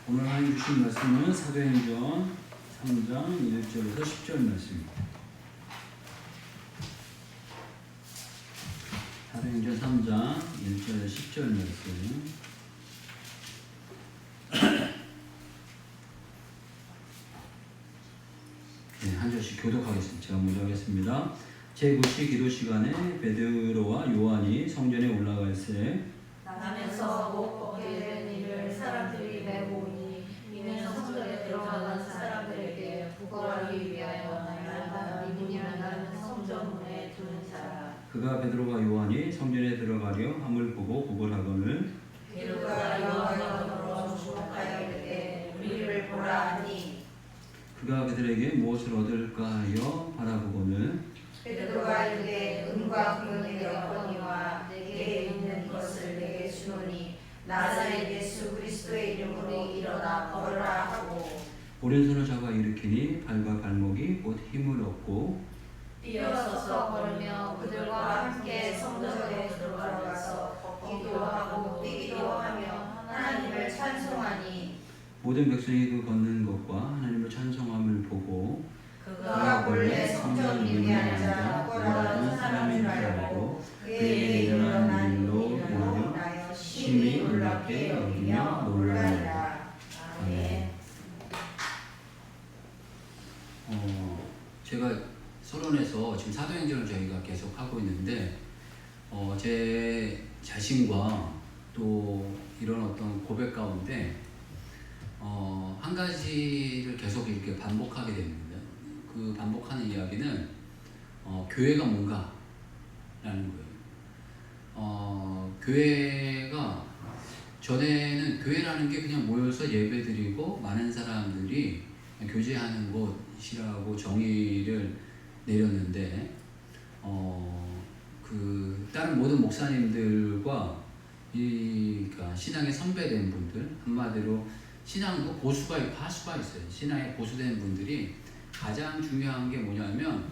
오늘 하나님 주신 말씀은 사도행전 3장 1절에서 10절 말씀입니다. 사도행전 3장 1절에서 10절 말씀. 네, 한 절씩 교독하겠습니다. 제가 먼저 하겠습니다. 제9시 기도 시간에 베드로와 요한이 성전에 올라갈새 나면서 못 보게 된 이를 사람들이 메고 오니 이는 성전에 들어가는 사람들에게 부걸하기 위하여 날마다 믿음이라는 성전문에 두는 자라. 그가 베드로와 요한이 성전에 들어가려 함을 보고 구걸하거늘 베드로가 요한으로 주목하여 이르되 우리를 보라 하니 그가 그들에게 무엇을 얻을까 하여 바라보거늘 베드로가 이르되 은과 금이 되었거니와 내게 있는 것을 내게 주노니 나사렛 예수 그리스도의 이름으로 일어나 걸으라 하고 오른손을 잡아 일으키니 발과 발목이 곧 힘을 얻고 뛰어서서 걸으며 그들과 함께 성전에 들어가서 기도하고 뛰기도 하며 하나님을 찬송하니 모든 백성이 그 걷는 것과 하나님을 찬송함을 보고 그가 본래 성전 위에 앉아 뭐라는 사람인 줄 알고 그에게 일어난 일로 인하여 심히 놀랍게 여기며 놀라니라. 아멘. 제가 서론에서 지금 사도행전을 저희가 계속 하고 있는데 제 자신과 또 이런 어떤 고백 가운데 한 가지를 계속 이렇게 반복하게 됩니다. 그 반복하는 이야기는 교회가 뭔가라는 거예요. 교회가 전에는 교회라는 게 그냥 모여서 예배드리고 많은 사람들이 교제하는 곳이라고 정의를 내렸는데 그 다른 모든 목사님들과 그러니까 신앙의 선배된 분들, 한마디로 신앙도 보수가 있고 하수가 있어요. 신앙에 보수된 분들이 가장 중요한 게 뭐냐면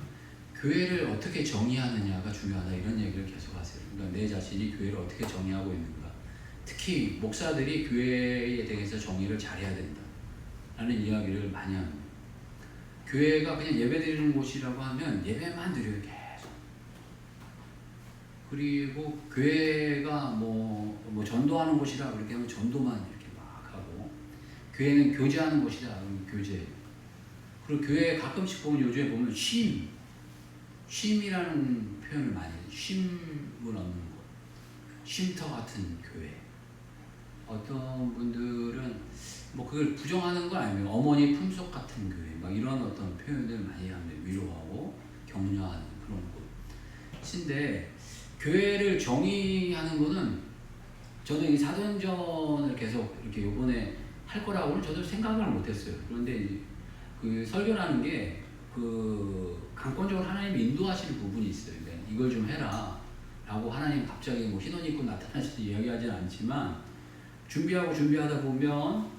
교회를 어떻게 정의하느냐가 중요하다, 이런 얘기를 계속 하세요. 그러니까 내 자신이 교회를 어떻게 정의하고 있는가, 특히 목사들이 교회에 대해서 정의를 잘해야 된다 라는 이야기를 많이 합니다. 교회가 그냥 예배드리는 곳이라고 하면 예배만 드려요, 계속. 그리고 교회가 뭐 전도하는 곳이라 그렇게 하면 전도만 이렇게 막 하고, 교회는 교제하는 곳이다 그러면 교제. 그리고 교회에 가끔씩 보면 요즘에 보면 쉼이라는 표현을 많이 해요. 쉼을 얻는 곳, 쉼터 같은 교회. 어떤 분들은 뭐 그걸 부정하는 건 아니에요. 어머니 품속 같은 교회, 막 이런 어떤 표현들 많이 합니다. 위로하고 격려하는 그런 곳인데, 교회를 정의하는 거는 저는 이 사도행전을 계속 이렇게 요번에 할 거라고는 저도 생각을 못했어요. 그런데 그 설교라는 게 그 강권적으로 하나님이 인도하시는 부분이 있어요. 그러니까 이걸 좀 해라 라고 하나님 갑자기 뭐 흰옷 입고 나타나셔서 이야기하지는 않지만, 준비하다 보면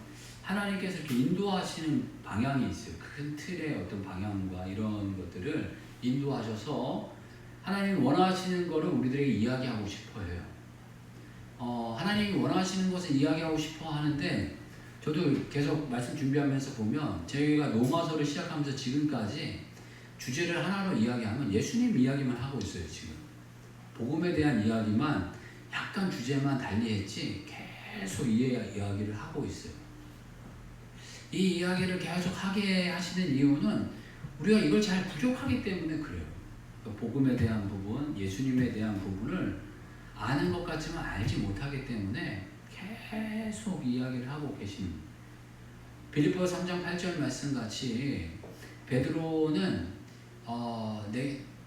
하나님께서 이렇게 인도하시는 방향이 있어요. 큰 틀의 어떤 방향과 이런 것들을 인도하셔서 하나님이 원하시는 거를 우리들에게 이야기하고 싶어 해요. 하나님이 원하시는 것을 이야기하고 싶어 하는데, 저도 계속 말씀 준비하면서 보면 저희가 로마서를 시작하면서 지금까지 주제를 하나로 이야기하면 예수님 이야기만 하고 있어요. 지금 복음에 대한 이야기만 약간 주제만 달리했지 계속 이야기를 하고 있어요. 이 이야기를 계속 하게 하시는 이유는 우리가 이걸 잘 부족하기 때문에 그래요. 복음에 대한 부분, 예수님에 대한 부분을 아는 것 같지만 알지 못하기 때문에 계속 이야기를 하고 계십니다. 빌립보서 3장 8절 말씀같이 베드로는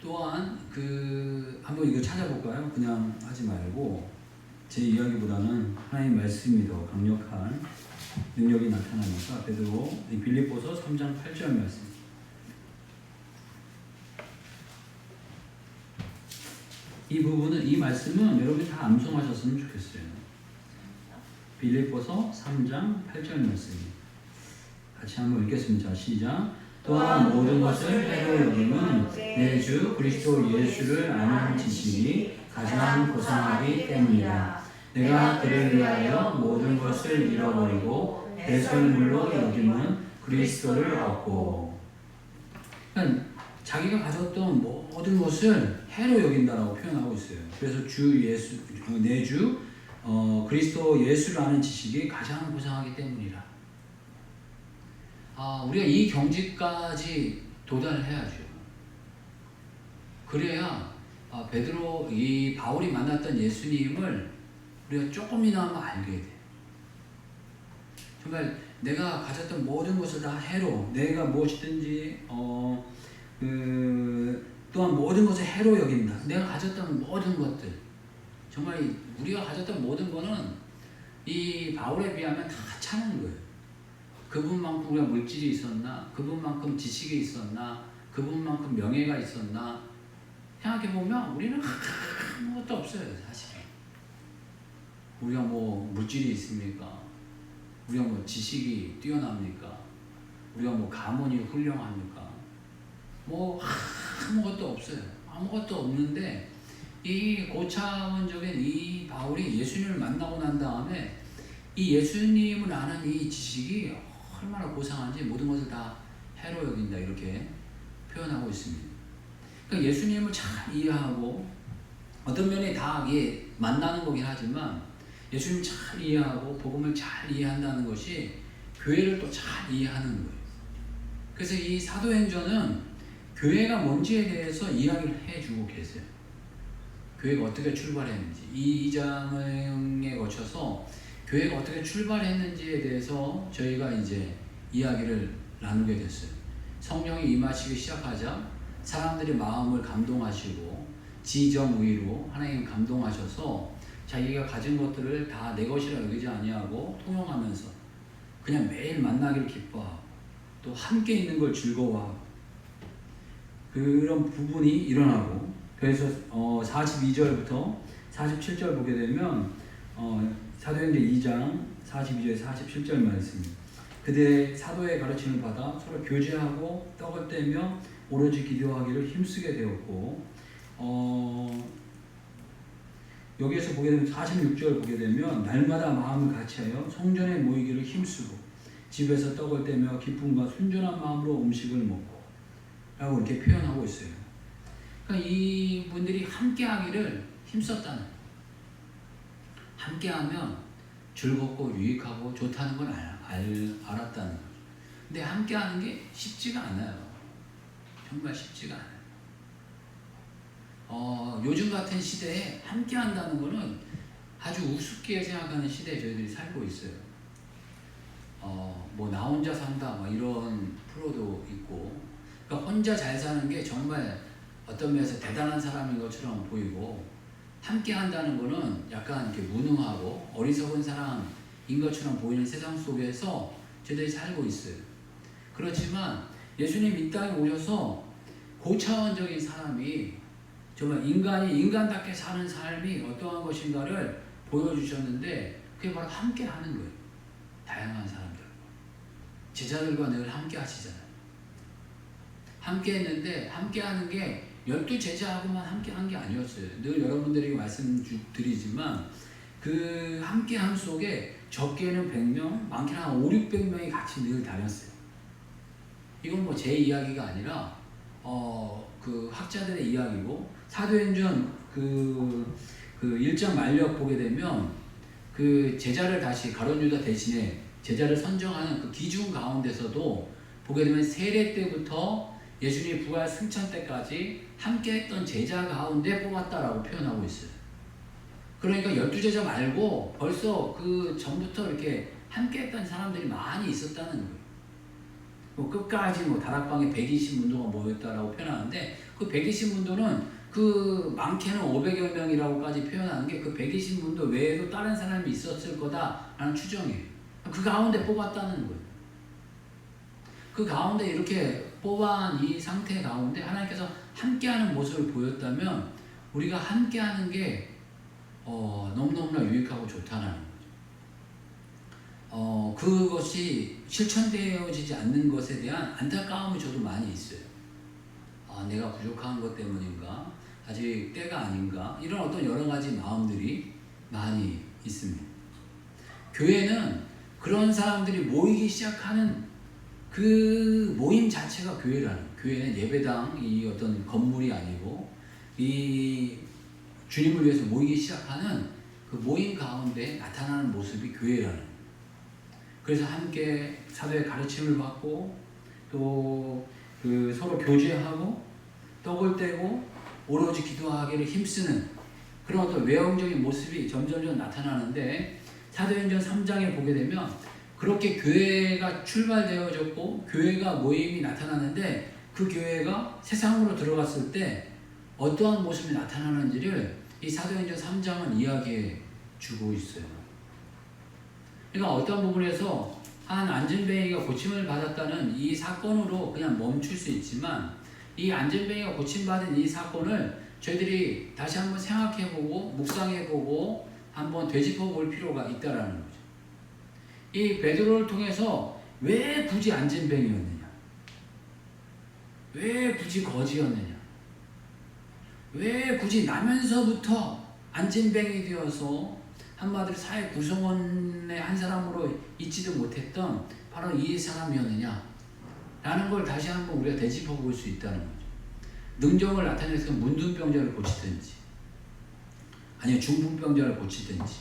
또한 한번 이거 찾아볼까요? 그냥 하지 말고 제 이야기보다는 하나님 말씀이 더 강력한 능력이 나타나니까 베드로 빌립보서 3장 8절 말씀. 이 부분은, 이 말씀은 여러분이 다 암송하셨으면 좋겠어요. 빌립보서 3장 8절 말씀 같이 한번 읽겠습니다. 시작. 또한 모든 것을 해로 여김은 내 주 그리스도 예수를 아는 지식이 가장 고상하기 때문이라. 내가 그를 위하여 모든 것을 잃어버리고 배설물로 여김은 그리스도를 얻고. 그러니까 자기가 가졌던 모든 것을 해로 여긴다라고 표현하고 있어요. 그래서 주 예수, 내주 그리스도 예수를 아는 지식이 가장 고상하기 때문이라. 우리가 이 경지까지 도달해야죠. 그래야 베드로, 이 바울이 만났던 예수님을 우리가 조금이나마 알게 돼. 정말 내가 가졌던 모든 것을 다 해로, 내가 무엇이든지 또한 모든 것을 해로 여긴다. 내가 가졌던 모든 것들, 정말 우리가 가졌던 모든 거는 이 바울에 비하면 다 차는 거예요. 그분만큼 우리가 물질이 있었나? 그분만큼 지식이 있었나? 그분만큼 명예가 있었나? 생각해보면 우리는 아무것도 없어요, 사실. 우리가 뭐 물질이 있습니까? 우리가 뭐 지식이 뛰어납니까? 우리가 뭐 가문이 훌륭합니까? 뭐 아무것도 없어요. 아무것도 없는데 이 고차원적인 이 바울이 예수님을 만나고 난 다음에 이 예수님을 아는 이 지식이 얼마나 고상한지 모든 것을 다 해로 여긴다, 이렇게 표현하고 있습니다. 그러니까 예수님을 잘 이해하고, 어떤 면에 다 만나는 거긴 하지만 예수님 잘 이해하고 복음을 잘 이해한다는 것이 교회를 또 잘 이해하는 거예요. 그래서 이 사도행전은 교회가 뭔지에 대해서 이야기를 해주고 계세요. 교회가 어떻게 출발했는지, 이 2장에 거쳐서 교회가 어떻게 출발했는지에 대해서 저희가 이제 이야기를 나누게 됐어요. 성령이 임하시기 시작하자 사람들의 마음을 감동하시고 지정의로 하나님 감동하셔서 자기가 가진 것들을 다 내 것이라 여기지 아니하고 통용하면서 그냥 매일 만나기를 기뻐하고 또 함께 있는 걸 즐거워하고 그런 부분이 일어나고, 그래서 42절부터 47절 보게 되면 사도행전 2장 42절 47절 말씀입니다. 그대 사도의 가르침을 받아 서로 교제하고 떡을 떼며 오로지 기도하기를 힘쓰게 되었고, 여기에서 보게 되면 46절 보게 되면 날마다 마음을 같이하여 성전에 모이기를 힘쓰고 집에서 떡을 떼며 기쁨과 순전한 마음으로 음식을 먹고 라고 이렇게 표현하고 있어요. 그러니까 이분들이 함께하기를 힘썼다는, 함께하면 즐겁고 유익하고 좋다는 걸 알았다는 거죠. 근데 함께하는 게 쉽지가 않아요. 정말 쉽지가 않아요. 요즘 같은 시대에 함께 한다는 거는 아주 우습게 생각하는 시대에 저희들이 살고 있어요. 뭐 나 혼자 산다 막 이런 프로도 있고, 그러니까 혼자 잘 사는 게 정말 어떤 면에서 대단한 사람인 것처럼 보이고, 함께 한다는 거는 약간 이렇게 무능하고 어리석은 사람인 것처럼 보이는 세상 속에서 저희들이 살고 있어요. 그렇지만 예수님 이 땅에 오셔서 고차원적인 사람이 정말 인간이 인간답게 사는 삶이 어떠한 것인가를 보여주셨는데, 그게 바로 함께 하는 거예요. 다양한 사람들, 제자들과 늘 함께 하시잖아요. 함께 했는데 함께 하는 게 12제자하고만 함께 한 게 아니었어요. 늘 여러분들에게 말씀드리지만 그 함께함 속에 적게는 100명, 많게는 한 500~600명이 같이 늘 다녔어요. 이건 뭐 제 이야기가 아니라 그 학자들의 이야기고, 사도행전 그 1장 말력 보게 되면 그 제자를 다시 가룟 유다 대신에 제자를 선정하는 그 기준 가운데서도 보게 되면 세례 때부터 예수님 부활 승천 때까지 함께 했던 제자 가운데 뽑았다라고 표현하고 있어요. 그러니까 12제자 말고 벌써 그 전부터 이렇게 함께 했던 사람들이 많이 있었다는 거예요. 뭐 끝까지 뭐 다락방에 120문도가 모였다라고 표현하는데, 그 120문도는 그 많게는 500여 명이라고까지 표현하는 게 그 120문도 외에도 다른 사람이 있었을 거다라는 추정이에요. 그 가운데 뽑았다는 거예요. 그 가운데 이렇게 뽑아한 이 상태 가운데 하나님께서 함께하는 모습을 보였다면 우리가 함께하는 게 너무너무나 유익하고 좋다는 거죠. 그것이 실천되어지지 않는 것에 대한 안타까움이 저도 많이 있어요. 내가 부족한 것 때문인가? 아직 때가 아닌가? 이런 어떤 여러 가지 마음들이 많이 있습니다. 교회는 그런 사람들이 모이기 시작하는 그 모임 자체가 교회라는, 교회는 예배당 이 어떤 건물이 아니고 이 주님을 위해서 모이기 시작하는 그 모임 가운데 나타나는 모습이 교회라는. 그래서 함께 사도의 가르침을 받고 또 그 서로 교제하고 떡을 떼고 오로지 기도하기를 힘쓰는 그런 어떤 외형적인 모습이 점점점 나타나는데, 사도행전 3장에 보게 되면 그렇게 교회가 출발되어졌고 교회가 모임이 나타나는데, 그 교회가 세상으로 들어갔을 때 어떠한 모습이 나타나는지를 이 사도행전 3장은 이야기해 주고 있어요. 그러니까 어떤 부분에서 한 안진뱅이가 고침을 받았다는 이 사건으로 그냥 멈출 수 있지만, 이 안진뱅이가 고침받은 이 사건을 저희들이 다시 한번 생각해보고 묵상해보고 한번 되짚어볼 필요가 있다라는 거죠. 이 베드로를 통해서 왜 굳이 안진뱅이였느냐? 왜 굳이 거지였느냐? 왜 굳이 나면서부터 안진뱅이 되어서 한마디로 사회 구성원의 한 사람으로 있지도 못했던 바로 이 사람이었느냐? 라는 걸 다시 한번 우리가 되짚어 볼 수 있다는 거죠. 능정을 나타내서 문둥병자를 고치든지, 아니면 중풍병자를 고치든지,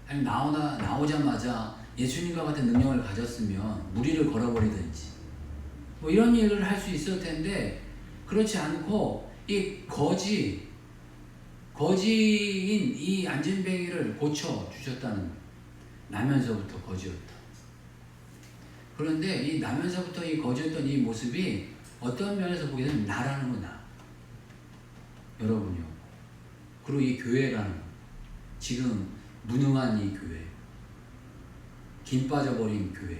아니면 나오자마자 예수님과 같은 능력을 가졌으면 무리를 걸어버리든지, 뭐 이런 일을 할 수 있을 텐데, 그렇지 않고 이 거지인 이 안진뱅이를 고쳐주셨다는 거예요. 나면서부터 거지였다. 그런데 이 나면서부터 이 거지였던 이 모습이 어떤 면에서 보게 되면 나라는 거, 나. 여러분요. 그리고 이 교회라는 거. 지금 무능한 이 교회. 김 빠져버린 교회.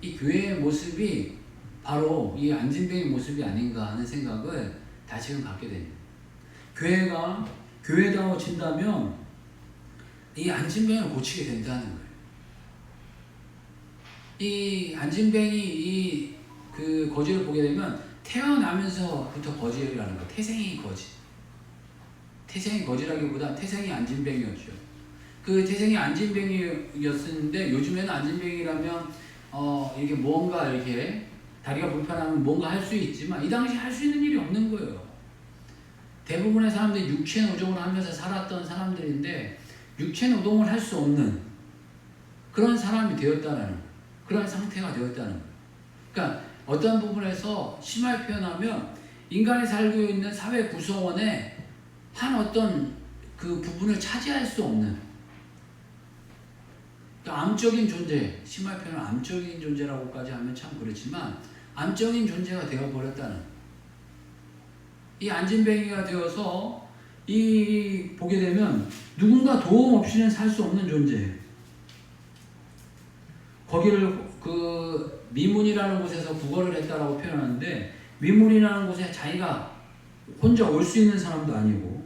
이 교회의 모습이 바로 이 안진뱅이 모습이 아닌가 하는 생각을 다시금 갖게 됩니다. 교회가 교회다워진다면 이 안진뱅이를 고치게 된다는 거예요. 이 안진뱅이 그 거지를 보게 되면 태어나면서부터 거지라는 거. 태생이 거지. 태생이 거지라기보다 태생이 안진뱅이였죠. 그 태생이 안진뱅이였는데, 요즘에는 안진뱅이라면 이게 뭔가 이렇게 다리가 불편하면 뭔가 할 수 있지만, 이 당시 할 수 있는 일이 없는 거예요. 대부분의 사람들이 육체 노동을 하면서 살았던 사람들인데, 육체 노동을 할 수 없는 그런 사람이 되었다는 거예요. 그런 상태가 되었다는 거예요. 그러니까 어떤 부분에서 심하게 표현하면 인간이 살고 있는 사회 구성원의 한 어떤 그 부분을 차지할 수 없는, 그러니까 암적인 존재, 심하게 표현하면 암적인 존재라고까지 하면 참 그렇지만 암적인 존재가 되어버렸다는, 이 안진뱅이가 되어서 보게 되면 누군가 도움 없이는 살 수 없는 존재. 거기를 그 미문이라는 곳에서 구걸을 했다라고 표현하는데, 미문이라는 곳에 자기가 혼자 올 수 있는 사람도 아니고,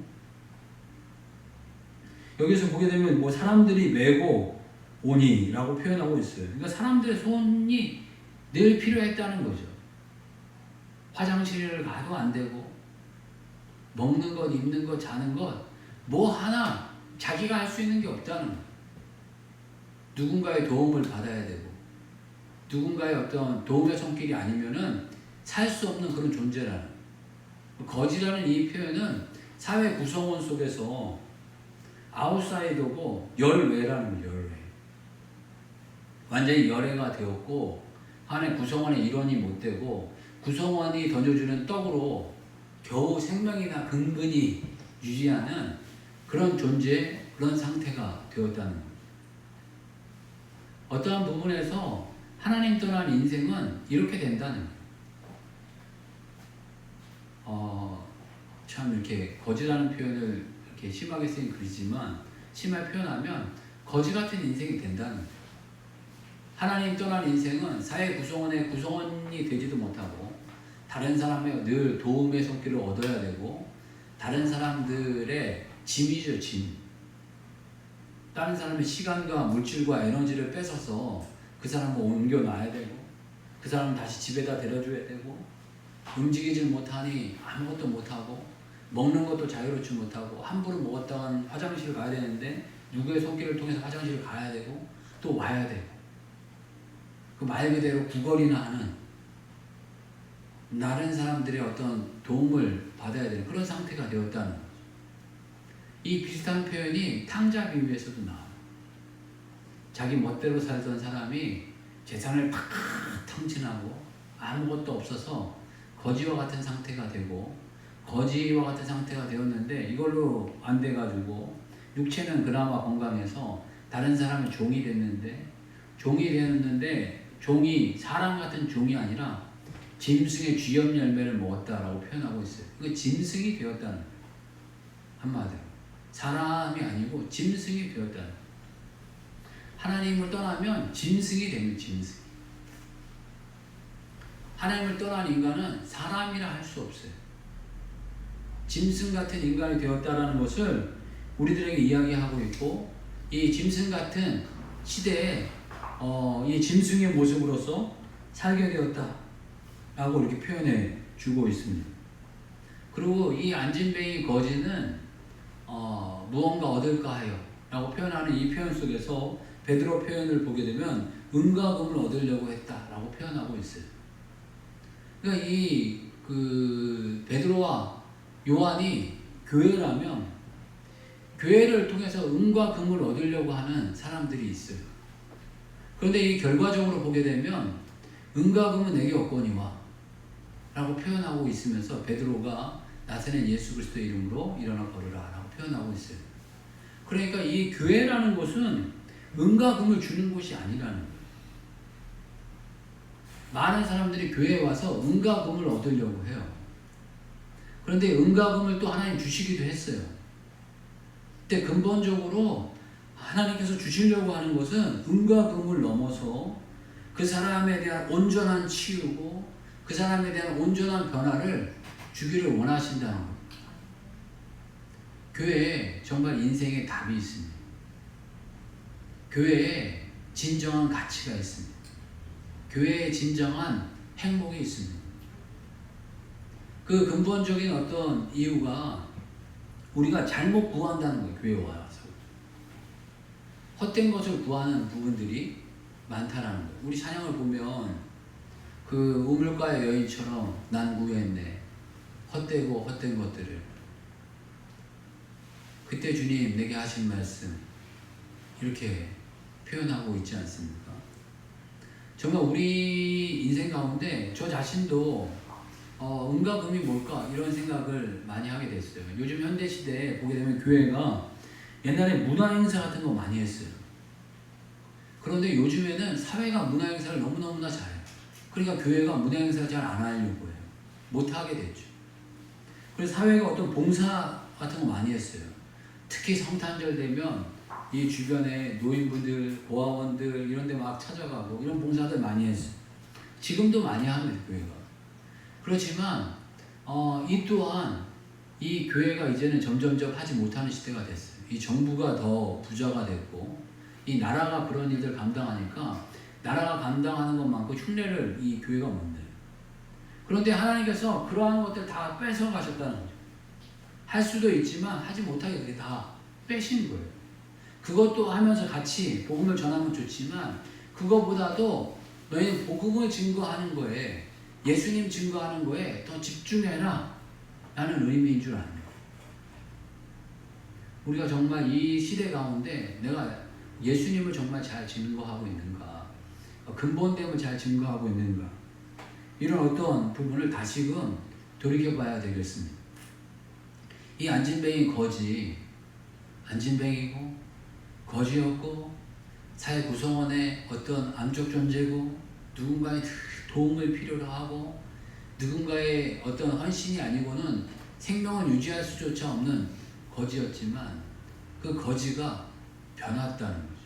여기서 보게 되면 뭐 사람들이 메고 오니라고 표현하고 있어요. 그러니까 사람들의 손이 늘 필요했다는 거죠. 화장실을 가도 안 되고, 먹는 것, 입는 것, 자는 것, 뭐 하나 자기가 할 수 있는 게 없다는 거예요. 누군가의 도움을 받아야 되고, 누군가의 어떤 도움의 손길이 아니면은 살 수 없는 그런 존재라는. 거지라는 이 표현은 사회 구성원 속에서 아웃사이더고 열외라는 거예요. 열외. 완전히 열애가 되었고, 안에 구성원의 일원이 못 되고, 구성원이 던져주는 떡으로 겨우 생명이나 근근히 유지하는 그런 존재, 그런 상태가 되었다는 거예요. 어떠한 부분에서 하나님 떠난 인생은 이렇게 된다는 거예요. 참 이렇게 거지라는 표현을 이렇게 심하게 쓰인 글이지만, 심하게 표현하면 거지 같은 인생이 된다는 거예요. 하나님 떠난 인생은 사회 구성원의 구성원이 되지도 못하고, 다른 사람의 늘 도움의 손길을 얻어야 되고, 다른 사람들의 짐이죠, 짐. 다른 사람의 시간과 물질과 에너지를 뺏어서 그 사람을 옮겨놔야 되고, 그 사람을 다시 집에다 데려줘야 되고, 움직이질 못하니 아무것도 못하고, 먹는 것도 자유롭지 못하고, 함부로 먹었다간 화장실 가야 되는데 누구의 손길을 통해서 화장실 가야 되고, 또 와야 되고 그 말 그대로 구걸이나 하는 다른 사람들의 어떤 도움을 받아야 되는 그런 상태가 되었다는 거죠. 이 비슷한 표현이 탕자 비유에서도 나와요. 자기 멋대로 살던 사람이 재산을 팍 탕진하고 아무것도 없어서 거지와 같은 상태가 되고 거지와 같은 상태가 되었는데 이걸로 안 돼가지고 육체는 그나마 건강해서 다른 사람의 종이 됐는데 종이 사람 같은 종이 아니라 짐승의 쥐염 열매를 먹었다라고 표현하고 있어요. 그 짐승이 되었다는 거예요. 한마디로 사람이 아니고 짐승이 되었다는 거예요. 하나님을 떠나면 짐승이 됩니다. 짐승. 하나님을 떠난 인간은 사람이라 할 수 없어요. 짐승 같은 인간이 되었다라는 것을 우리들에게 이야기하고 있고 이 짐승 같은 시대에 이 짐승의 모습으로서 살게 되었다라고 이렇게 표현해 주고 있습니다. 그리고 이 안진뱅이 거지는 무언가 얻을까 하여 라고 표현하는 이 표현 속에서 베드로 표현을 보게 되면 은과 금을 얻으려고 했다라고 표현하고 있어요. 그러니까 베드로와 요한이 교회라면 교회를 통해서 은과 금을 얻으려고 하는 사람들이 있어요. 그런데 이 결과적으로 보게 되면 은과 금은 내게 없거니와 라고 표현하고 있으면서 베드로가 나사렛 예수 그리스도의 이름으로 일어나 걸으라 라고 표현하고 있어요. 그러니까 이 교회라는 곳은 은과 금을 주는 곳이 아니라는 거예요. 많은 사람들이 교회에 와서 은과 금을 얻으려고 해요. 그런데 은과 금을 또 하나님 주시기도 했어요. 근데 근본적으로 하나님께서 주시려고 하는 것은 은과 금을 넘어서 그 사람에 대한 온전한 치유고 그 사람에 대한 온전한 변화를 주기를 원하신다는 겁니다. 교회에 정말 인생의 답이 있습니다. 교회에 진정한 가치가 있습니다. 교회에 진정한 행복이 있습니다. 그 근본적인 어떤 이유가 우리가 잘못 구한다는 거예요. 교회에 와서 헛된 것을 구하는 부분들이 많다라는 거예요. 우리 찬양을 보면 그 우물가의 여인처럼 난 구했네. 헛되고 헛된 것들을. 그때 주님 내게 하신 말씀 이렇게 표현하고 있지 않습니까? 정말 우리 인생 가운데 저 자신도 은과 금이 뭘까 이런 생각을 많이 하게 됐어요. 요즘 현대시대에 보게 되면 교회가 옛날에 문화행사 같은 거 많이 했어요. 그런데 요즘에는 사회가 문화행사를 너무너무나 잘해요. 그러니까 교회가 문화행사를 잘 안 하려고 해요. 못하게 됐죠. 그래서 사회가 어떤 봉사 같은 거 많이 했어요. 특히 성탄절 되면 이 주변에 노인분들, 고아원들 이런 데 막 찾아가고 이런 봉사들 많이 했어요. 지금도 많이 합니다, 교회가. 그렇지만 이 또한 이 교회가 이제는 점점점 하지 못하는 시대가 됐어요. 이 정부가 더 부자가 됐고 이 나라가 그런 일들 감당하니까 나라가 감당하는 것만큼 흉내를 이 교회가 못 내요. 그런데 하나님께서 그러한 것들 다 뺏어 가셨다는 거죠. 할 수도 있지만 하지 못하게 그게 다 빼신 거예요. 그것도 하면서 같이 복음을 전하면 좋지만 그거보다도 너희는 복음을 증거하는 거에 예수님 증거하는 거에 더 집중해라 라는 의미인 줄 압니다. 우리가 정말 이 시대 가운데 내가 예수님을 정말 잘 증거하고 있는가, 근본됨을 잘 증거하고 있는가, 이런 어떤 부분을 다시금 돌이켜봐야 되겠습니다. 이 안진뱅이 거지, 안진뱅이고 거지였고 사회 구성원의 어떤 암적 존재고 누군가의 도움을 필요로 하고 누군가의 어떤 헌신이 아니고는 생명을 유지할 수조차 없는 거지였지만 그 거지가 변했다는 거죠.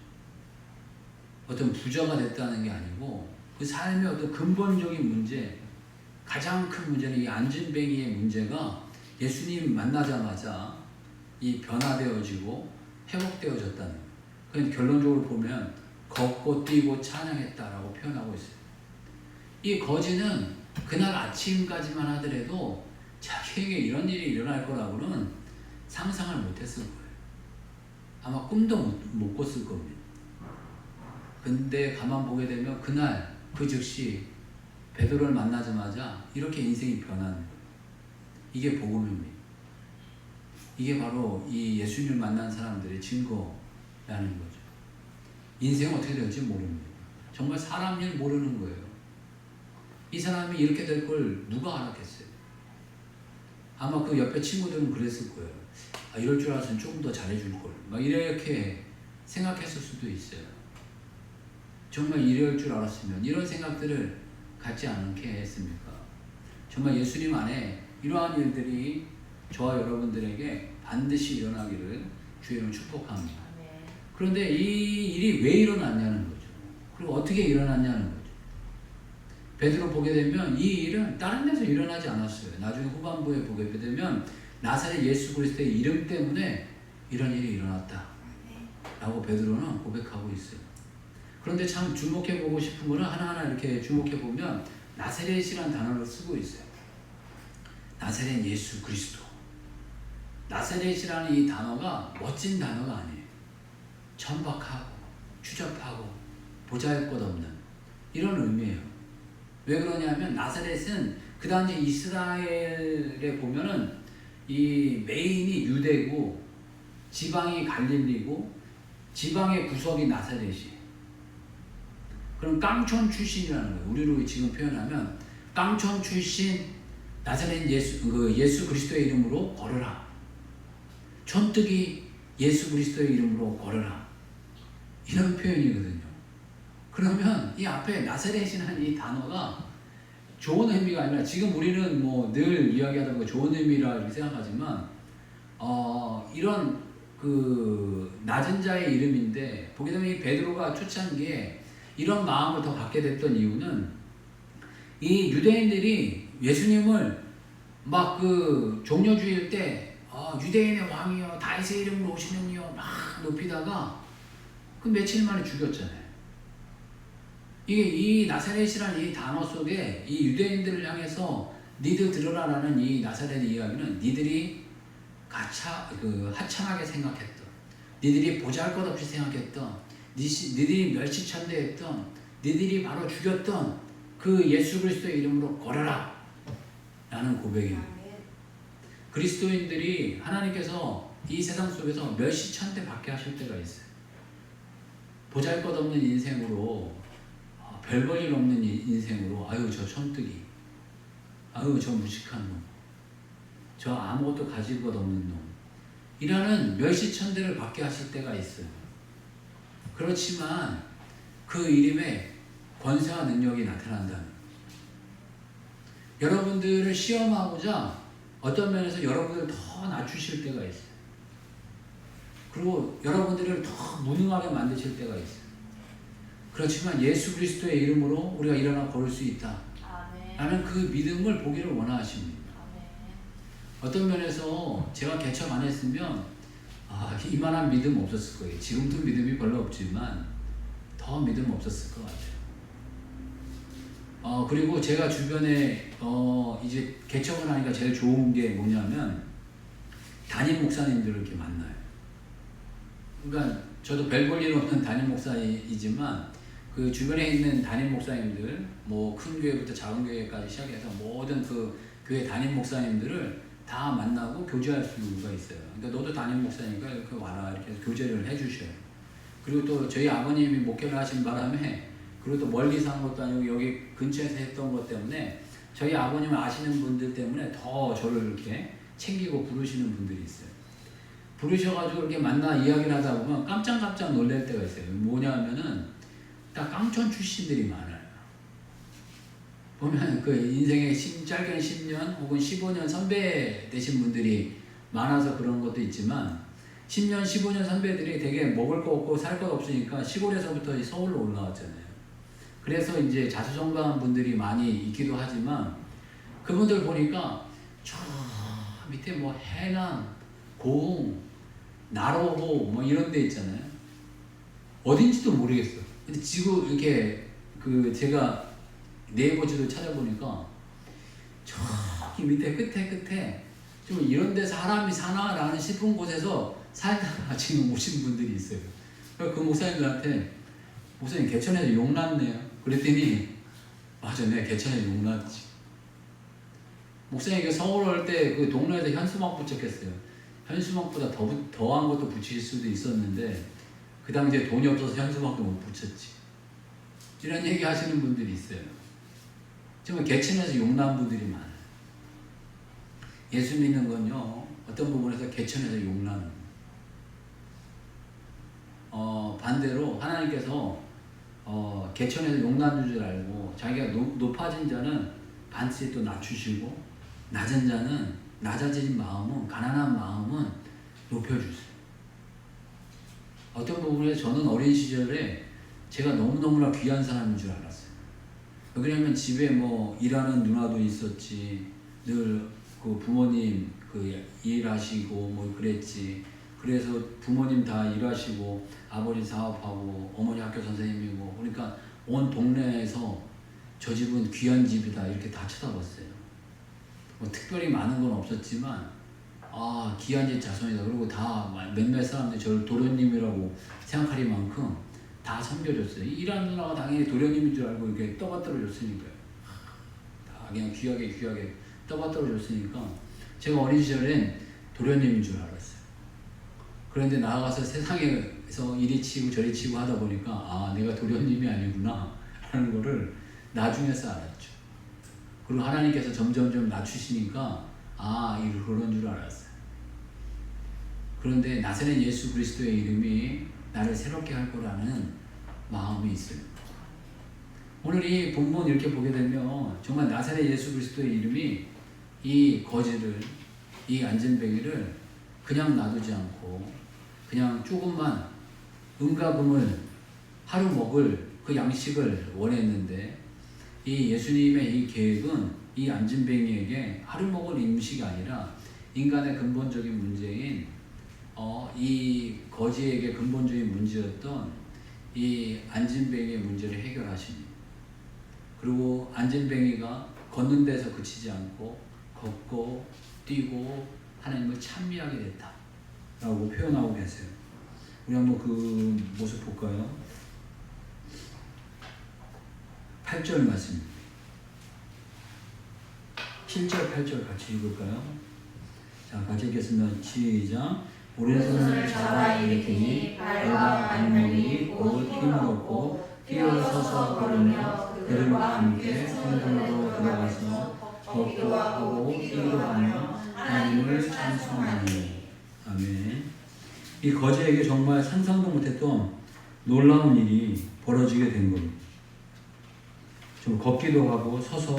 어떤 부자가 됐다는 게 아니고 그 삶의 어떤 근본적인 문제, 가장 큰 문제는 이 안진뱅이의 문제가 예수님 만나자마자 이 변화되어지고 회복되어졌다는 거예요. 그러니까 결론적으로 보면 걷고 뛰고 찬양했다라고 표현하고 있어요. 이 거지는 그날 아침까지만 하더라도 자기에게 이런 일이 일어날 거라고는 상상을 못했을 거예요. 아마 꿈도 못 꿨을 겁니다. 근데 가만 보게 되면 그날 그 즉시 베드로를 만나자마자 이렇게 인생이 변하는 거예요. 이게 복음입니다. 이게 바로 이 예수님을 만난 사람들의 증거라는 거죠. 인생은 어떻게 될지 모릅니다. 정말 사람 일 모르는 거예요. 이 사람이 이렇게 될 걸 누가 알았겠어요? 아마 그 옆에 친구들은 그랬을 거예요. 아, 이럴 줄 알았으면 조금 더 잘해줄 걸. 막 이렇게 생각했을 수도 있어요. 정말 이럴 줄 알았으면 이런 생각들을 갖지 않게 했습니까? 정말 예수님 안에 이러한 일들이 저와 여러분들에게 반드시 일어나기를 주의 이름으로 축복합니다. 그런데 이 일이 왜 일어났냐는 거죠. 그리고 어떻게 일어났냐는 거죠. 베드로 보게 되면 이 일은 다른 데서 일어나지 않았어요. 나중에 후반부에 보게 되면 나사렛 예수 그리스도의 이름 때문에 이런 일이 일어났다 라고 베드로는 고백하고 있어요. 그런데 참 주목해보고 싶은 거는 하나하나 이렇게 주목해보면 나사렛이라는 단어를 쓰고 있어요. 나사렛 예수 그리스도. 나사렛이라는 이 단어가 멋진 단어가 아니에요. 천박하고 추잡하고 보잘것없는 이런 의미예요. 왜 그러냐면 나사렛은 그 당시 이스라엘에 보면은 이 메인이 유대고 지방이 갈릴리고 지방의 구석이 나사렛이에요. 그럼 깡촌 출신이라는 거예요. 우리로 지금 표현하면 깡촌 출신 나사렛 예수 그리스도의 이름으로 걸어라. 촌뜨기 예수 그리스도의 이름으로 걸어라. 이런 표현이거든요. 그러면 이 앞에 나사렛이라는 이 단어가 좋은 의미가 아니라 지금 우리는 뭐 늘 이야기하다 보면 좋은 의미라 이렇게 생각하지만 이런 그 낮은 자의 이름인데 보게 되면 이 베드로가 초창기에 이런 마음을 더 갖게 됐던 이유는 이 유대인들이 예수님을 막 그 종려주일 때 유대인의 왕이여 다윗의 이름으로 오시느니여 막 높이다가 그 며칠 만에 죽였잖아요. 이게 이 나사렛이라는 이 단어 속에 이 유대인들을 향해서 니들 들으라라는 이 나사렛의 이야기는 니들이 하찮하게 생각했던, 니들이 보잘것없이 생각했던, 니들이 멸시천대했던, 니들이 바로 죽였던 그 예수 그리스도의 이름으로 걸어라 라는 고백입니다. 그리스도인들이 하나님께서 이 세상 속에서 멸시천대 받게 하실 때가 있어요. 보잘것없는 인생으로 별 볼 일 없는 인생으로 아유 저 촌뜨기, 아유 저 무식한 놈, 저 아무것도 가질 것 없는 놈 이라는 멸시천대를 받게 하실 때가 있어요. 그렇지만 그 이름에 권세와 능력이 나타난다는 여러분들을 시험하고자 어떤 면에서 여러분들을 더 낮추실 때가 있어요. 그리고 여러분들을 더 무능하게 만드실 때가 있어요. 그렇지만 예수 그리스도의 이름으로 우리가 일어나 걸을 수 있다 라는 그 믿음을 보기를 원하십니다. 어떤 면에서 제가 개척 안 했으면 이만한 믿음 없었을 거예요. 지금도 믿음이 별로 없지만 더 믿음 없었을 것 같아요. 그리고 제가 주변에 이제 개척을 하니까 제일 좋은 게 뭐냐면 담임 목사님들을 이렇게 만나요. 그러니까 저도 별 볼 일 없는 담임 목사이지만 그 주변에 있는 담임 목사님들, 뭐 큰 교회부터 작은 교회까지 시작해서 모든 그 교회 담임 목사님들을 다 만나고 교제할 수가 있어요. 그러니까 너도 담임 목사니까 이렇게 와라 이렇게 교제를 해주셔요. 그리고 또 저희 아버님이 목회를 하신 바람에 그리고 또 멀리서 한 것도 아니고 여기 근처에서 했던 것 때문에 저희 아버님을 아시는 분들 때문에 더 저를 이렇게 챙기고 부르시는 분들이 있어요. 부르셔가지고 이렇게 만나 이야기를 하다 보면 깜짝 놀랄 때가 있어요. 뭐냐 하면은 딱 깡촌 출신들이 많아요. 보면 그 인생의 짧게는 10년 혹은 15년 선배 되신 분들이 많아서 그런 것도 있지만 10년, 15년 선배들이 되게 먹을 거 없고 살 것 없으니까 시골에서부터 서울로 올라왔잖아요. 그래서 이제 자수성가한 분들이 많이 있기도 하지만 그분들 보니까 저 밑에 뭐 해남, 고흥, 나로호 뭐 이런 데 있잖아요. 어딘지도 모르겠어. 근데 지금 이렇게 그 제가 네이버 지도 찾아보니까 저기 밑에 끝에 좀 이런 데 사람이 사나라는 싶은 곳에서 살다가 지금 오신 분들이 있어요. 그 목사님들한테 목사님 개천에서 용났네요. 그랬더니 맞아, 내가 개천에서 용났지. 목사님이 서울 올 때 그 동네에서 현수막 붙였겠어요. 현수막보다 더한 것도 붙일 수도 있었는데 그 당시에 돈이 없어서 현수막도 못 붙였지. 이런 얘기 하시는 분들이 있어요. 정말 개천에서 용난 분들이 많아요. 예수 믿는 건요, 어떤 부분에서 개천에서 용나는 거예요. 반대로 하나님께서 개천에서 용나는 줄 알고 자기가 높아진 자는 반드시 또 낮추시고 낮은 자는 낮아진 마음은 가난한 마음은 높여주세요. 어떤 부분에서 저는 어린 시절에 제가 너무너무나 귀한 사람인 줄 알았어요. 왜냐면 집에 뭐 일하는 누나도 있었지, 늘 그 부모님 그 일하시고 뭐 그랬지. 그래서 부모님 다 일하시고 아버지 사업하고 어머니 학교 선생님이고 그러니까 온 동네에서 저 집은 귀한 집이다 이렇게 다 쳐다봤어요. 뭐 특별히 많은 건 없었지만 아 귀한 집 자손이다. 그리고 다 몇몇 사람들이 저를 도련님이라고 생각할 만큼 다 섬겨줬어요. 일하는 누나가 당연히 도련님인 줄 알고 이렇게 떠받들어 줬으니까요. 다 그냥 귀하게 떠받들어 줬으니까 제가 어린 시절엔 도련님인 줄 알았어요. 그런데 나아가서 세상에서 이리 치고 저리 치고 하다 보니까 아 내가 도련님이 아니구나 하는 거를 나중에서 알았죠. 그리고 하나님께서 점점 낮추시니까 아 그런 줄 알았어요. 그런데 나사렛 예수 그리스도의 이름이 나를 새롭게 할 거라는 마음이 있어요. 오늘 이 본문 이렇게 보게 되면 정말 나사렛 예수 그리스도의 이름이 이 거지를, 이 안진뱅이를 그냥 놔두지 않고 그냥 조금만 은가금을 하루 먹을 그 양식을 원했는데 이 예수님의 이 계획은 이 안진뱅이에게 하루 먹을 음식이 아니라 인간의 근본적인 문제인 이 거지에게 근본적인 문제였던 이 안진뱅이의 문제를 해결하십니다. 그리고 안진뱅이가 걷는 데서 그치지 않고 걷고 뛰고 하나님을 찬미하게 됐다 라고 표현하고 계세요. 우리 한번 그 모습 볼까요? 8절 말씀입니다. 7절 8절 같이 읽을까요? 자, 같이 읽겠습니다. 시작. 오른손을 잡아 일으키니 발과 발목이 곧 힘을 얻고 뛰어서서 걸으며 그들과 함께 성전으로 들어가서 걷기도 하고 뛰기도 하며 하나님을 찬송하니. 아멘. 이 거지에게 정말 상상도 못했던 놀라운 일이 벌어지게 된 겁니다. 좀 걷기도 하고 서서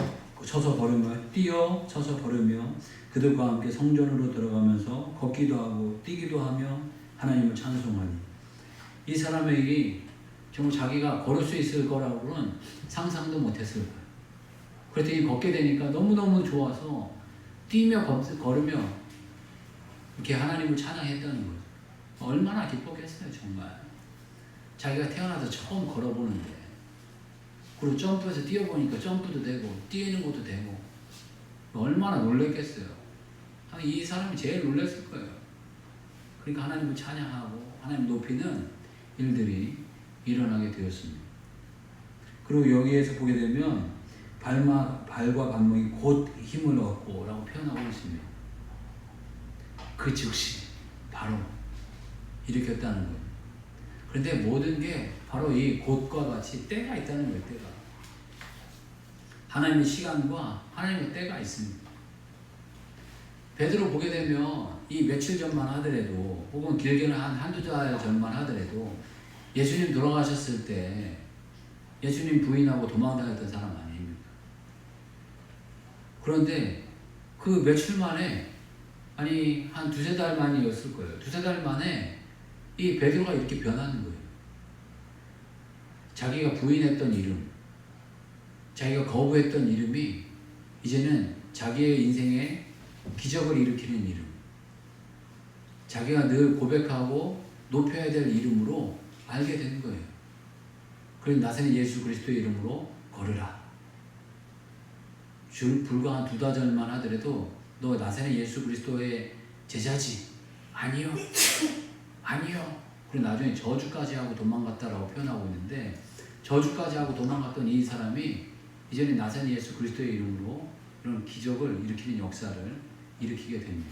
걸으며 서서 걸으며 그들과 함께 성전으로 들어가면서 걷기도 하고 뛰기도 하며 하나님을 찬송하니. 이 사람에게 정말 자기가 걸을 수 있을 거라고는 상상도 못했을 거예요. 그랬더니 걷게 되니까 너무너무 좋아서 뛰며 걸으며 이렇게 하나님을 찬양했다는 거예요. 얼마나 기뻤겠어요, 정말. 자기가 태어나서 처음 걸어보는데, 그리고 점프해서 뛰어보니까 점프도 되고 뛰는 것도 되고 얼마나 놀랬겠어요. 이 사람이 제일 놀랬을 거예요. 그러니까 하나님을 찬양하고 하나님 높이는 일들이 일어나게 되었습니다. 그리고 여기에서 보게 되면 발과 발목이 곧 힘을 얻고 라고 표현하고 있습니다. 그 즉시 바로 일으켰다는 거예요. 그런데 모든 게 바로 이 곧과 같이 때가 있다는 거예요. 때가. 하나님의 시간과 하나님의 때가 있습니다. 베드로 보게 되면 이 며칠 전만 하더라도 혹은 길게는 한두 달 전만 하더라도 예수님 돌아가셨을 때 예수님 부인하고 도망다녔던 사람 아닙니까? 그런데 그 며칠 만에 아니 한 두세 달 만이었을 거예요. 두세 달 만에 이 베드로가 이렇게 변하는 거예요. 자기가 부인했던 이름, 자기가 거부했던 이름이 이제는 자기의 인생에 기적을 일으키는 이름, 자기가 늘 고백하고 높여야 될 이름으로 알게 되는 거예요. 그래서 나사렛 예수 그리스도의 이름으로 걸으라. 불과 한 두 달 전만 하더라도 너 나사렛 예수 그리스도의 제자지? 아니요. 아니요. 그리고 나중에 저주까지 하고 도망갔다라고 표현하고 있는데 저주까지 하고 도망갔던 이 사람이 이제는 나사렛 예수 그리스도의 이름으로 이런 기적을 일으키는 역사를 일으키게 됩니다.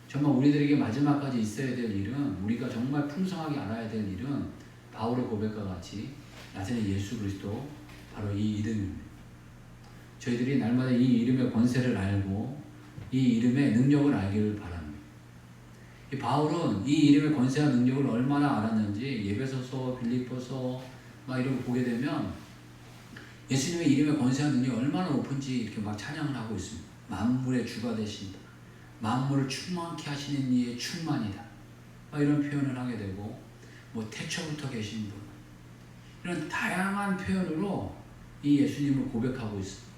정말 우리들에게 마지막까지 있어야 될 일은, 우리가 정말 풍성하게 알아야 될 일은 바울의 고백과 같이 나사렛 예수 그리스도, 바로 이 이름입니다. 저희들이 날마다 이 이름의 권세를 알고 이 이름의 능력을 알기를 바랍니다. 이 바울은 이 이름의 권세와 능력을 얼마나 알았는지 예배소서, 빌립보서 막 이런 거 보게 되면 예수님의 이름의 권세와 능력이 얼마나 높은지 이렇게 막 찬양을 하고 있습니다. 만물의 주가 되신다. 만물을 충만케 하시는 이의 충만이다. 막 이런 표현을 하게 되고, 뭐 태초부터 계신 분, 이런 다양한 표현으로 이 예수님을 고백하고 있습니다.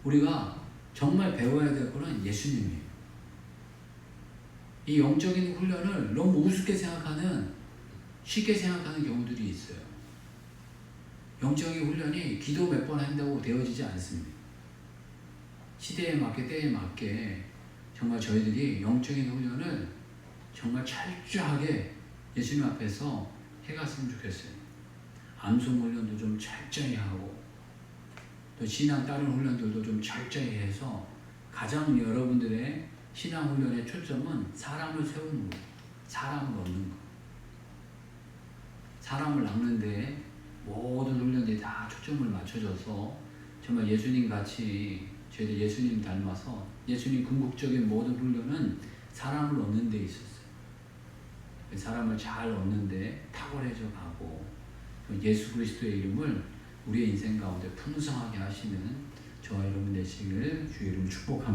우리가 정말 배워야 될 것은 예수님이에요. 이 영적인 훈련을 너무 우습게 생각하는, 쉽게 생각하는 경우들이 있어요. 영적인 훈련이 기도 몇 번 한다고 되어지지 않습니다. 시대에 맞게, 때에 맞게 정말 저희들이 영적인 훈련을 정말 철저하게 예수님 앞에서 해갔으면 좋겠어요. 암송 훈련도 좀 철저히 하고, 또 신앙 다른 훈련들도 좀 철저히 해서, 가장 여러분들의 신앙 훈련의 초점은 사람을 세우는 거예요. 사람을 얻는 거. 사람을 낳는 데 모든 훈련들이 다 초점을 맞춰져서 정말 예수님 같이, 저희들 예수님 닮아서 예수님 궁극적인 모든 훈련은 사람을 얻는 데 있었어요. 사람을 잘 얻는 데 탁월해져 가고, 예수 그리스도의 이름을 우리의 인생 가운데 풍성하게 하시는 저와 여러분 되시기를 주의 이름으로 축복합니다.